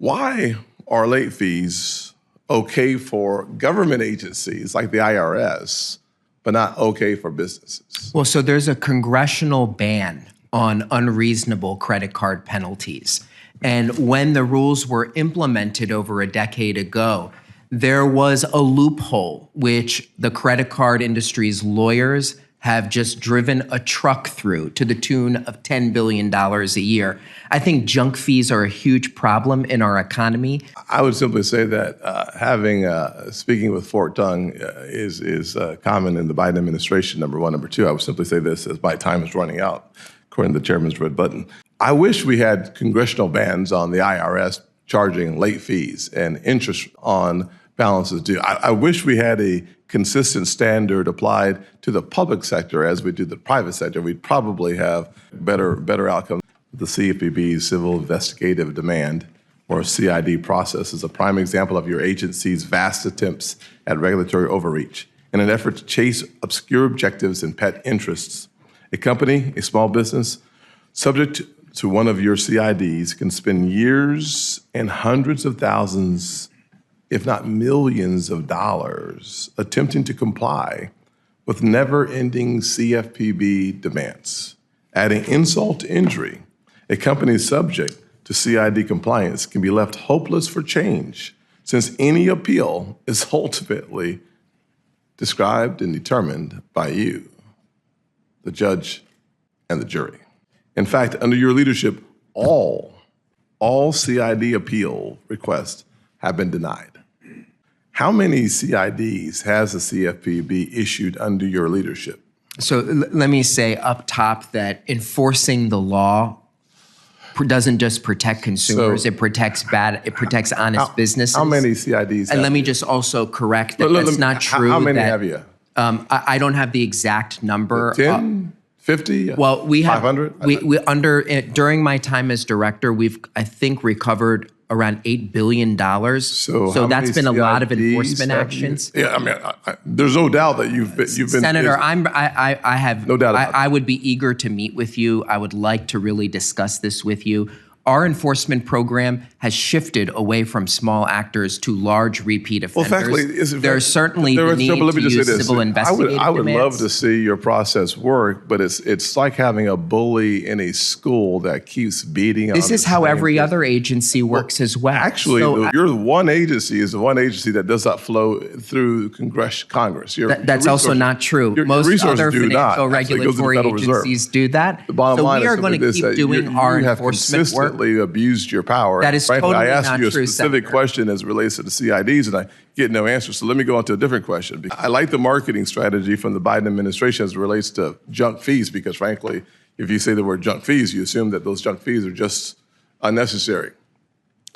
Why are late fees okay for government agencies like the IRS, but not okay for businesses? Well, so there's a congressional ban on unreasonable credit card penalties. And when the rules were implemented over a decade ago, there was a loophole which the credit card industry's lawyers have just driven a truck through to the tune of $10 billion a year. I think junk fees are a huge problem in our economy. I would simply say that speaking with forked tongue is common in the Biden administration, number one. Number two, I would simply say this as my time is running out, according to the chairman's red button. I wish we had congressional bans on the IRS charging late fees and interest on balances due. I wish we had a consistent standard applied to the public sector as we do the private sector. We'd probably have better outcomes. The CFPB, Civil Investigative Demand, or CID process, is a prime example of your agency's vast attempts at regulatory overreach in an effort to chase obscure objectives and pet interests. A company, a small business, subject to one of your CIDs can spend years and hundreds of thousands, if not millions of dollars, attempting to comply with never-ending CFPB demands. Adding insult to injury, a company subject to CID compliance can be left hopeless for change, since any appeal is ultimately described and determined by you, the judge, and the jury. In fact, under your leadership, all CID appeal requests have been denied. How many CIDs has the CFPB issued under your leadership? So let me say up top that enforcing the law doesn't just protect consumers, it protects honest businesses. How many CIDs? And let me just also correct that that's not true. How many have you? I don't have the exact number. 10? 50? Well, we have 500? During my time as director, we've I think recovered around $8 billion. So that's been a lot of enforcement actions. Yeah, I mean, there's no doubt that you've been. Senator, I have no doubt about I would be eager to meet with you. I would like to really discuss this with you. Our enforcement program has shifted away from small actors to large repeat offenders. Well, frankly, there's certainly the need to use civil investigative demands. I would love to see your process work, but it's like having a bully in a school that keeps beating on. This is how every other agency works as well. Actually, you're one agency is the one agency that does not flow through Congress. That's also not true. Most other financial regulatory agencies do that. The bottom line we are going to keep doing our enforcement work. Abused your power. That is frankly, totally I asked not you a true, specific Senator. question as it relates to the CIDs, and I get no answer. So let me go on to a different question. I like the marketing strategy from the Biden administration as it relates to junk fees, because frankly, if you say the word junk fees, you assume that those junk fees are just unnecessary.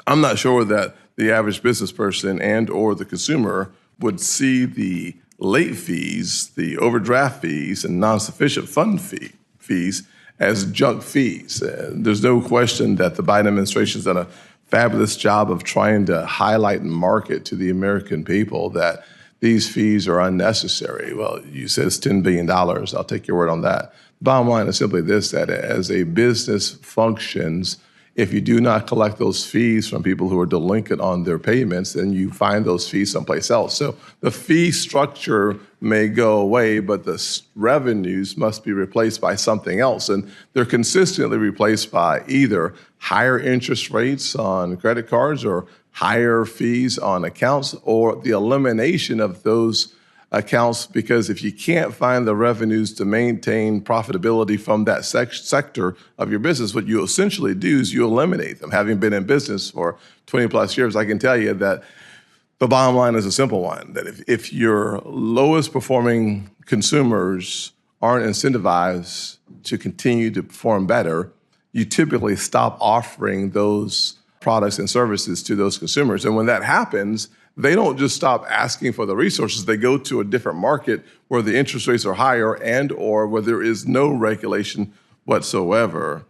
I'm not sure that the average business person and or the consumer would see the late fees, the overdraft fees, and non-sufficient fund fees as junk fees. There's no question that the Biden administration has done a fabulous job of trying to highlight and market to the American people that these fees are unnecessary. Well, you said it's $10 billion. I'll take your word on that. The bottom line is simply this, that as a business functions, if you do not collect those fees from people who are delinquent on their payments, then you find those fees someplace else. So the fee structure may go away, but the revenues must be replaced by something else. And they're consistently replaced by either higher interest rates on credit cards or higher fees on accounts, or the elimination of those accounts, because if you can't find the revenues to maintain profitability from that sector of your business, what you essentially do is you eliminate them. Having been in business for 20 plus years, I can tell you that the bottom line is a simple one, that if your lowest performing consumers aren't incentivized to continue to perform better, you typically stop offering those products and services to those consumers. And when that happens, they don't just stop asking for the resources, they go to a different market where the interest rates are higher and or where there is no regulation whatsoever.